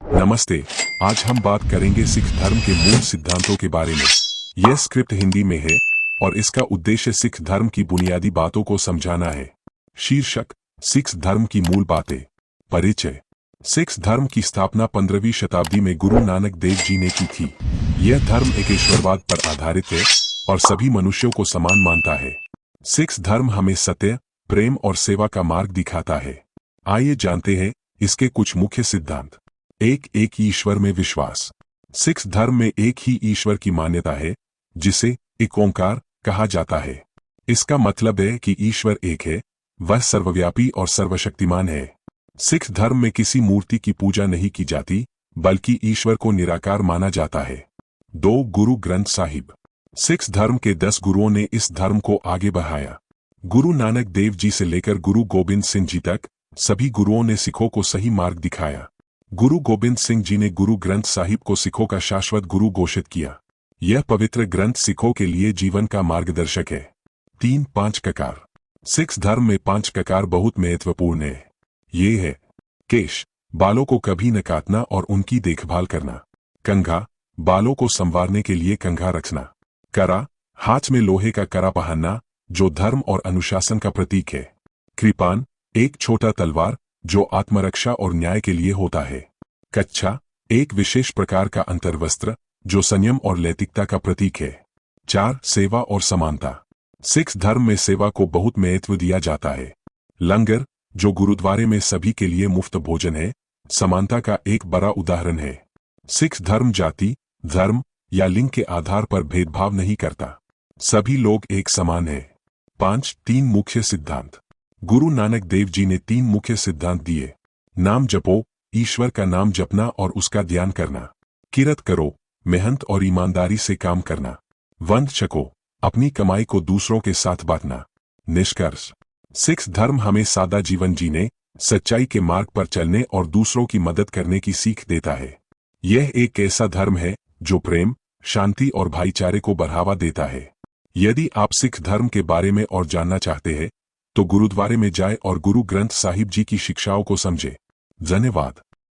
नमस्ते। आज हम बात करेंगे सिख धर्म के मूल सिद्धांतों के बारे में। यह स्क्रिप्ट हिंदी में है और इसका उद्देश्य सिख धर्म की बुनियादी बातों को समझाना है। शीर्षक: सिख धर्म की मूल बातें। परिचय: सिख धर्म की स्थापना 15वीं शताब्दी में गुरु नानक देव जी ने की थी। यह धर्म एक ईश्वरवाद पर आधारित है और सभी मनुष्यों को समान मानता है। सिख धर्म हमें सत्य, प्रेम और सेवा का मार्ग दिखाता है। आइए जानते हैं इसके कुछ मुख्य सिद्धांत। एक ईश्वर में विश्वास। सिख धर्म में एक ही ईश्वर की मान्यता है, जिसे एक ओंकार कहा जाता है। इसका मतलब है कि ईश्वर एक है, वह सर्वव्यापी और सर्वशक्तिमान है। सिख धर्म में किसी मूर्ति की पूजा नहीं की जाती, बल्कि ईश्वर को निराकार माना जाता है। गुरु ग्रंथ साहिब। सिख धर्म के 10 गुरुओं ने इस धर्म को आगे बढ़ाया। गुरु नानक देव जी से लेकर गुरु गोबिंद सिंह जी तक सभी गुरुओं ने सिखों को सही मार्ग दिखाया। गुरु गोबिंद सिंह जी ने गुरु ग्रंथ साहिब को सिखों का शाश्वत गुरु घोषित किया। यह पवित्र ग्रंथ सिखों के लिए जीवन का मार्गदर्शक है। 5 ककार। सिख धर्म में 5 ककार बहुत महत्वपूर्ण है। ये है: केश, बालों को कभी न काटना और उनकी देखभाल करना। कंघा, बालों को संवारने के लिए कंघा रखना। करा, हाथ में लोहे का करा पहनना, जो धर्म और अनुशासन का प्रतीक है। कृपान, एक छोटा तलवार जो आत्मरक्षा और न्याय के लिए होता है। कच्छा, एक विशेष प्रकार का अंतर्वस्त्र जो संयम और नैतिकता का प्रतीक है। 4 सेवा और समानता। सिख धर्म में सेवा को बहुत महत्व दिया जाता है। लंगर, जो गुरुद्वारे में सभी के लिए मुफ्त भोजन है, समानता का एक बड़ा उदाहरण है। सिख धर्म जाति, धर्म या लिंग के आधार पर भेदभाव नहीं करता। सभी लोग एक समान हैं। 3 मुख्य सिद्धांत। गुरु नानक देव जी ने 3 मुख्य सिद्धांत दिए। नाम जपो, ईश्वर का नाम जपना और उसका ध्यान करना। किरत करो, मेहनत और ईमानदारी से काम करना। वंद छको, अपनी कमाई को दूसरों के साथ बांटना। निष्कर्ष: सिख धर्म हमें सादा जीवन जीने, सच्चाई के मार्ग पर चलने और दूसरों की मदद करने की सीख देता है। यह एक ऐसा धर्म है जो प्रेम, शांति और भाईचारे को बढ़ावा देता है। यदि आप सिख धर्म के बारे में और जानना चाहते हैं तो गुरुद्वारे में जाएं और गुरु ग्रंथ साहिब जी की शिक्षाओं को समझें। धन्यवाद।